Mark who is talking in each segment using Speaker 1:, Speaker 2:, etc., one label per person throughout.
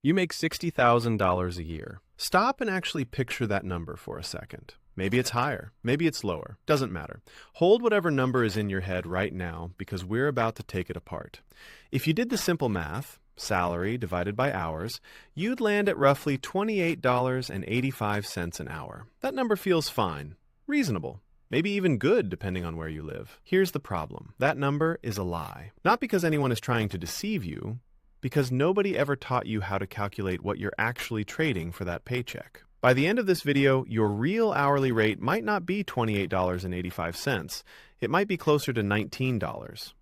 Speaker 1: You make $60,000 a year. Stop and actually picture that number for a second. Maybe it's higher, maybe it's lower, doesn't matter. Hold whatever number is in your head right now because we're about to take it apart. If you did the simple math, salary divided by hours, you'd land at roughly $28.85 an hour. That number feels fine, reasonable, maybe even good depending on where you live. Here's the problem. That number is a lie. Not because anyone is trying to deceive you, because nobody ever taught you how to calculate what you're actually trading for that paycheck. By the end of this video, your real hourly rate might not be $28.85. It might be closer to $19.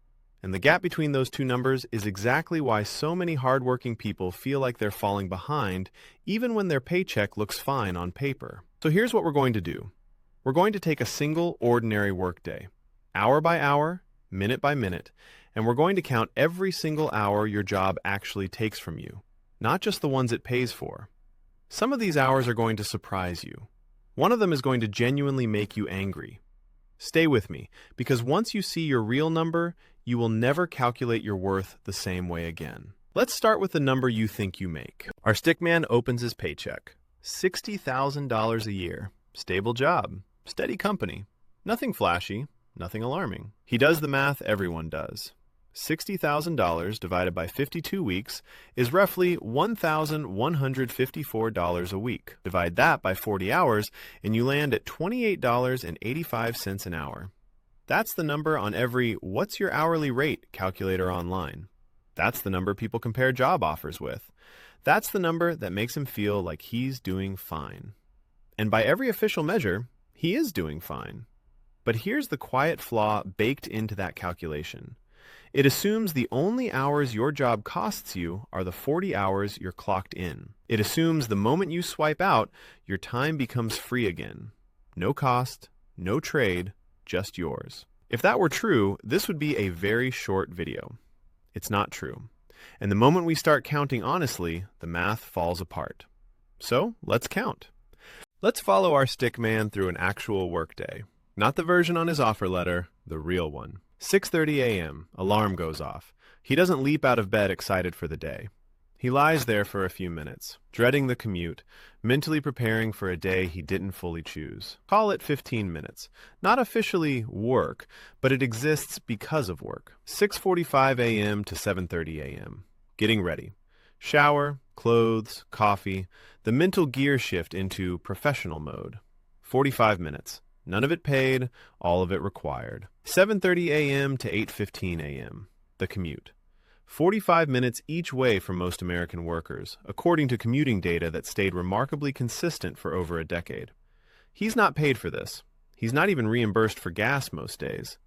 Speaker 1: And the gap between those two numbers is exactly why so many hardworking people feel like they're falling behind, even when their paycheck looks fine on paper. So here's what we're going to do. We're going to take a single ordinary workday, hour by hour, minute by minute, and we're going to count every single hour your job actually takes from you, not just the ones it pays for. Some of these hours are going to surprise you. One of them is going to genuinely make you angry. Stay with me, because once you see your real number, you will never calculate your worth the same way again. Let's start with the number you think you make. Our stickman opens his paycheck. $60,000 a year. Stable job. Steady company. Nothing flashy. Nothing alarming. He does the math everyone does. $60,000 divided by 52 weeks is roughly $1,154 a week. Divide that by 40 hours and you land at $28.85 an hour. That's the number on every "What's your hourly rate?" calculator online. That's the number people compare job offers with. That's the number that makes him feel like he's doing fine. And by every official measure, he is doing fine. But here's the quiet flaw baked into that calculation. It assumes the only hours your job costs you are the 40 hours you're clocked in. It assumes the moment you swipe out, your time becomes free again. No cost, no trade, just yours. If that were true, this would be a very short video. It's not true. And the moment we start counting honestly, the math falls apart. So let's count. Let's follow our stickman through an actual workday. Not the version on his offer letter, the real one. 6:30 a.m., alarm goes off. He doesn't leap out of bed excited for the day. He lies there for a few minutes, dreading the commute, mentally preparing for a day he didn't fully choose. Call it 15 minutes. Not officially work, but it exists because of work. 6:45 a.m. to 7:30 a.m. Getting ready. Shower, clothes, coffee, the mental gear shift into professional mode. 45 minutes. None of it paid, all of it required. 7:30 a.m. to 8:15 a.m. The commute. 45 minutes each way for most American workers, according to commuting data that stayed remarkably consistent for over a decade. He's not paid for this. He's not even reimbursed for gas most days.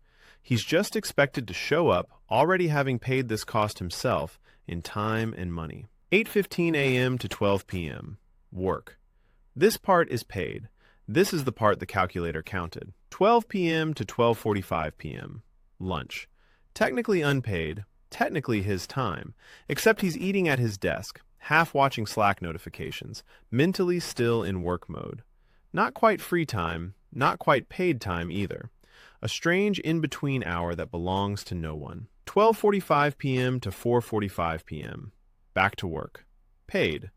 Speaker 1: He's just expected to show up, already having paid this cost himself, in time and money. 8:15 a.m. to 12 p.m. Work. This part is paid. This is the part the calculator counted. 12 p.m. to 12:45 p.m. Lunch. Technically unpaid, technically his time, except he's eating at his desk, half watching Slack notifications, mentally still in work mode. Not quite free time, not quite paid time either. A strange in-between hour that belongs to no one. 12:45 p.m. to 4:45 p.m. Back to work. Paid.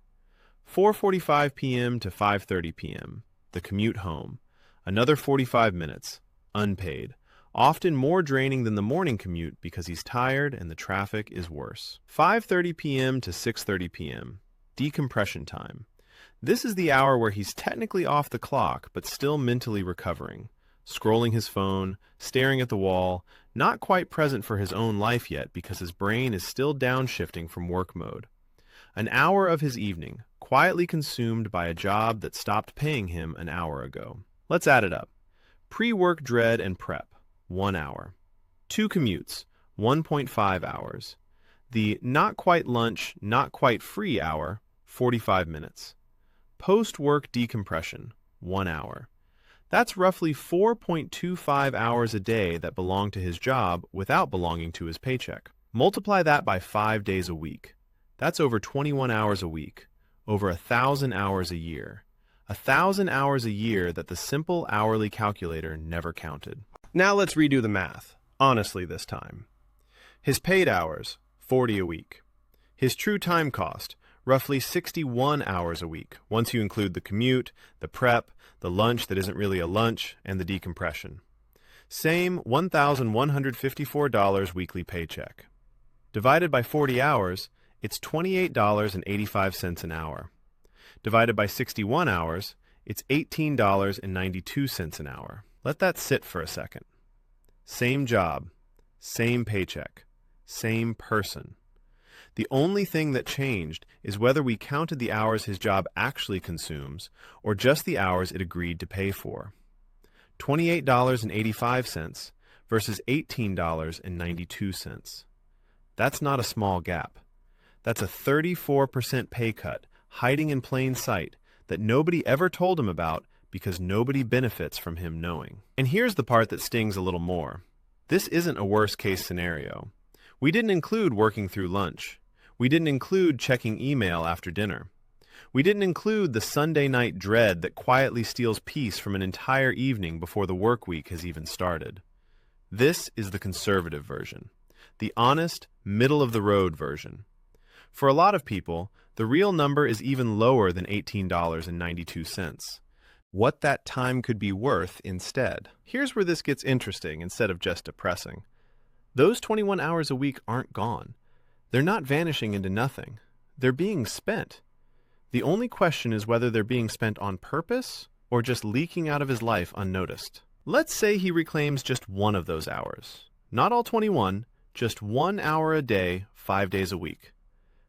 Speaker 1: 4:45 p.m. to 5:30 p.m. The commute home. Another 45 minutes. Unpaid. Often more draining than the morning commute because he's tired and the traffic is worse. 5:30 p.m. to 6:30 p.m. Decompression time. This is the hour where he's technically off the clock but still mentally recovering. Scrolling his phone, staring at the wall, not quite present for his own life yet because his brain is still downshifting from work mode. An hour of his evening, quietly consumed by a job that stopped paying him an hour ago. Let's add it up. Pre-work dread and prep, 1 hour. 2 commutes, 1.5 hours. The not quite lunch, not quite free hour, 45 minutes. Post-work decompression, 1 hour. That's roughly 4.25 hours a day that belong to his job without belonging to his paycheck. Multiply that by 5 days a week. That's over 21 hours a week, over 1,000 hours a year. 1,000 hours a year that the simple hourly calculator never counted. Now let's redo the math, honestly this time. His paid hours, 40 a week. His true time cost, roughly 61 hours a week, once you include the commute, the prep, the lunch that isn't really a lunch, and the decompression. Same $1,154 weekly paycheck. Divided by 40 hours, it's $28.85 an hour. Divided by 61 hours, it's $18.92 an hour. Let that sit for a second. Same job, same paycheck, same person. The only thing that changed is whether we counted the hours his job actually consumes or just the hours it agreed to pay for. $28.85 versus $18.92. That's not a small gap. That's a 34% pay cut hiding in plain sight that nobody ever told him about because nobody benefits from him knowing. And here's the part that stings a little more. This isn't a worst-case scenario. We didn't include working through lunch. We didn't include checking email after dinner. We didn't include the Sunday night dread that quietly steals peace from an entire evening before the work week has even started. This is the conservative version, the honest, middle-of-the-road version. For a lot of people, the real number is even lower than $18.92. What that time could be worth instead. Here's where this gets interesting instead of just depressing. Those 21 hours a week aren't gone. They're not vanishing into nothing. They're being spent. The only question is whether they're being spent on purpose or just leaking out of his life unnoticed. Let's say he reclaims just one of those hours. Not all 21, just 1 hour a day, 5 days a week.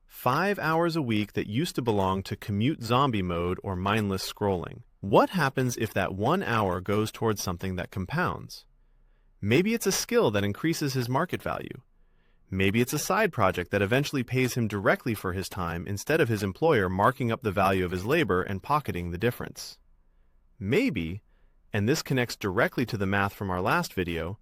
Speaker 1: 5 hours a week that used to belong to commute zombie mode or mindless scrolling. What happens if that 1 hour goes towards something that compounds? Maybe it's a skill that increases his market value. Maybe it's a side project that eventually pays him directly for his time instead of his employer marking up the value of his labor and pocketing the difference. Maybe, and this connects directly to the math from our last video,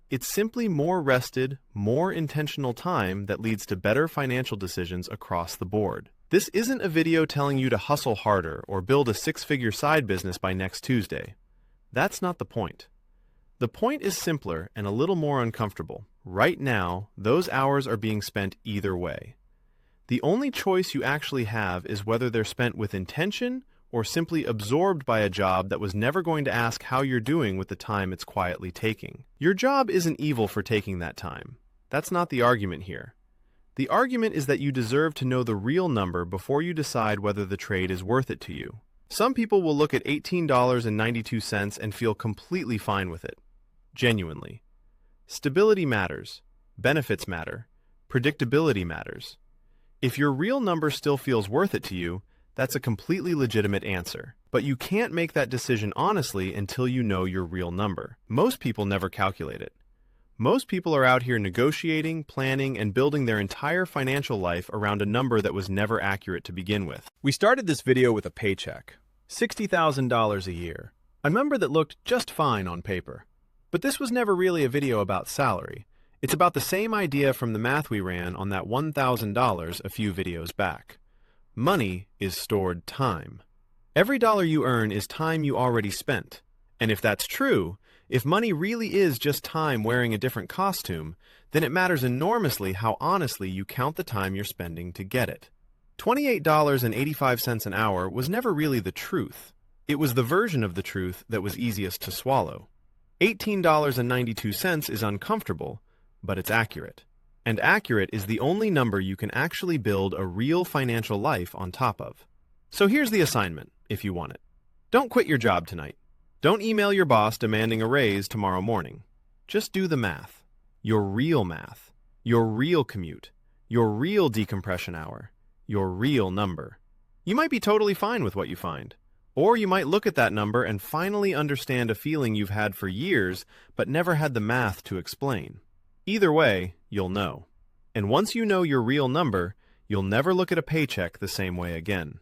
Speaker 1: it's simply more rested, more intentional time that leads to better financial decisions across the board. This isn't a video telling you to hustle harder or build a six-figure side business by next Tuesday. That's not the point. The point is simpler and a little more uncomfortable. Right now, those hours are being spent either way. The only choice you actually have is whether they're spent with intention or simply absorbed by a job that was never going to ask how you're doing with the time it's quietly taking. Your job isn't evil for taking that time. That's not the argument here. The argument is that you deserve to know the real number before you decide whether the trade is worth it to you. Some people will look at $18.92 and feel completely fine with it. Genuinely. Stability matters. Benefits matter. Predictability matters. If your real number still feels worth it to you, that's a completely legitimate answer. But you can't make that decision honestly until you know your real number. Most people never calculate it. Most people are out here negotiating, planning, and building their entire financial life around a number that was never accurate to begin with. We started this video with a paycheck. $60,000 a year. A number that looked just fine on paper. But this was never really a video about salary. It's about the same idea from the math we ran on that $1,000 a few videos back. Money is stored time. Every dollar you earn is time you already spent. And if that's true, if money really is just time wearing a different costume, then it matters enormously how honestly you count the time you're spending to get it. $28.85 an hour was never really the truth. It was the version of the truth that was easiest to swallow. $18.92 is uncomfortable, but it's accurate. And accurate is the only number you can actually build a real financial life on top of. So here's the assignment, if you want it. Don't quit your job tonight. Don't email your boss demanding a raise tomorrow morning. Just do the math. Your real math. Your real commute. Your real decompression hour. Your real number. You might be totally fine with what you find. Or you might look at that number and finally understand a feeling you've had for years but never had the math to explain. Either way, you'll know. And once you know your real number, you'll never look at a paycheck the same way again.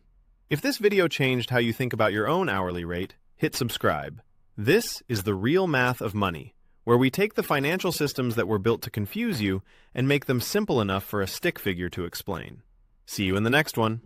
Speaker 1: If this video changed how you think about your own hourly rate, hit subscribe. This is the real math of money, where we take the financial systems that were built to confuse you and make them simple enough for a stick figure to explain. See you in the next one.